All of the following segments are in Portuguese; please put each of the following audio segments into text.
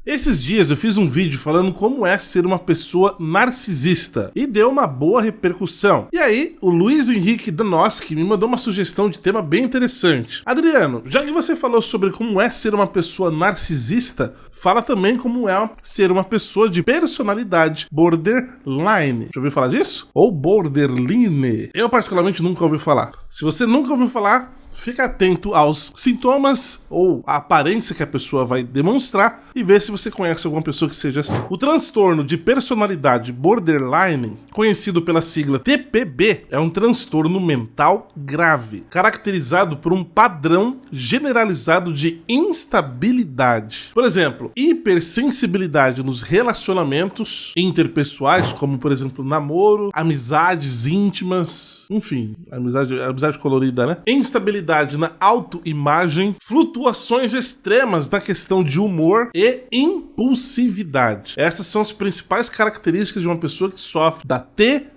Esses dias eu fiz um vídeo falando como é ser uma pessoa narcisista e deu uma boa repercussão. E aí, o Luiz Henrique Danoski me mandou uma sugestão de tema bem interessante. Adriano, já que você falou sobre como é ser uma pessoa narcisista, fala também como é ser uma pessoa de personalidade borderline. Já ouviu falar disso? Ou borderline? Eu particularmente nunca ouvi falar. Se você nunca ouviu falar, fica atento aos sintomas ou a aparência que a pessoa vai demonstrar e vê se você conhece alguma pessoa que seja assim. O transtorno de personalidade borderline, conhecido pela sigla TPB, é um transtorno mental grave, caracterizado por um padrão generalizado de instabilidade. Por exemplo, hipersensibilidade nos relacionamentos interpessoais, como por exemplo namoro, amizades íntimas, enfim, amizade colorida, né? Instabilidade na autoimagem, flutuações extremas na questão de humor e impulsividade. Essas são as principais características de uma pessoa que sofre da TPB.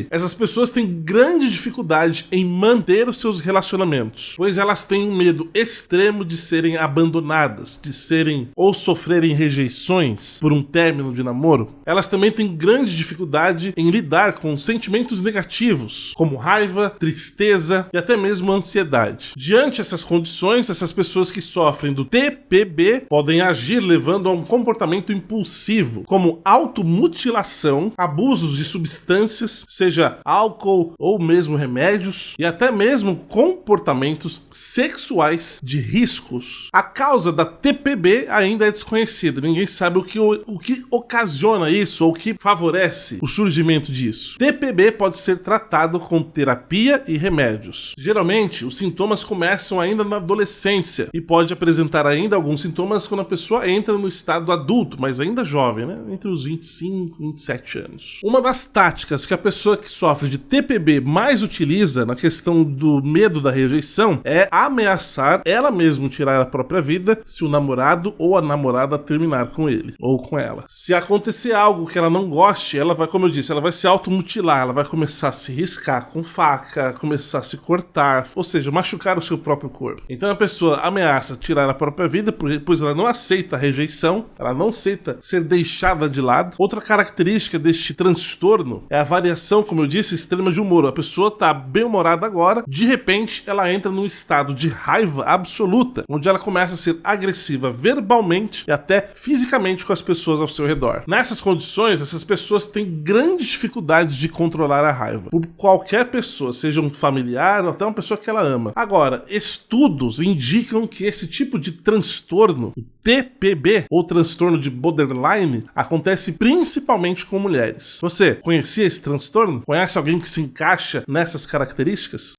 Essas pessoas têm grande dificuldade em manter os seus relacionamentos, pois elas têm um medo extremo de serem abandonadas, de serem ou sofrerem rejeições por um término de namoro. Elas também têm grande dificuldade em lidar com sentimentos negativos, como raiva, tristeza e até mesmo ansiedade. Diante dessas condições, essas pessoas que sofrem do TPB podem agir levando a um comportamento impulsivo, como automutilação, abusos de substâncias, seja álcool ou mesmo remédios, e até mesmo comportamentos sexuais de riscos. A causa da TPB ainda é desconhecida, ninguém sabe o que ocasiona isso ou o que favorece o surgimento disso. TPB pode ser tratado com terapia e remédios. Geralmente, os sintomas começam ainda na adolescência e pode apresentar ainda alguns sintomas quando a pessoa entra no estado adulto, mas ainda jovem, né? Entre os 25 e 27 anos. Uma das táticas que a pessoa que sofre de TPB mais utiliza na questão do medo da rejeição é ameaçar ela mesma tirar a própria vida se o namorado ou a namorada terminar com ele ou com ela. Se acontecer algo que ela não goste, ela vai, como eu disse, ela vai se automutilar, ela vai começar a se riscar com faca, começar a se cortar, ou seja, machucar o seu próprio corpo. Então a pessoa ameaça tirar a própria vida, pois ela não aceita a rejeição, ela não aceita ser deixada de lado. Outra característica deste transtorno é a variação, como eu disse, extrema de humor. A pessoa tá bem-humorada agora, de repente ela entra num estado de raiva absoluta, onde ela começa a ser agressiva verbalmente e até fisicamente com as pessoas ao seu redor. Nessas condições, essas pessoas têm grandes dificuldades de controlar a raiva por qualquer pessoa, seja um familiar ou até uma pessoa que ela ama. Agora, estudos indicam que esse tipo de transtorno, TPB, ou transtorno de borderline, acontece principalmente com mulheres. Você conhecia esse transtorno? Conhece alguém que se encaixa nessas características?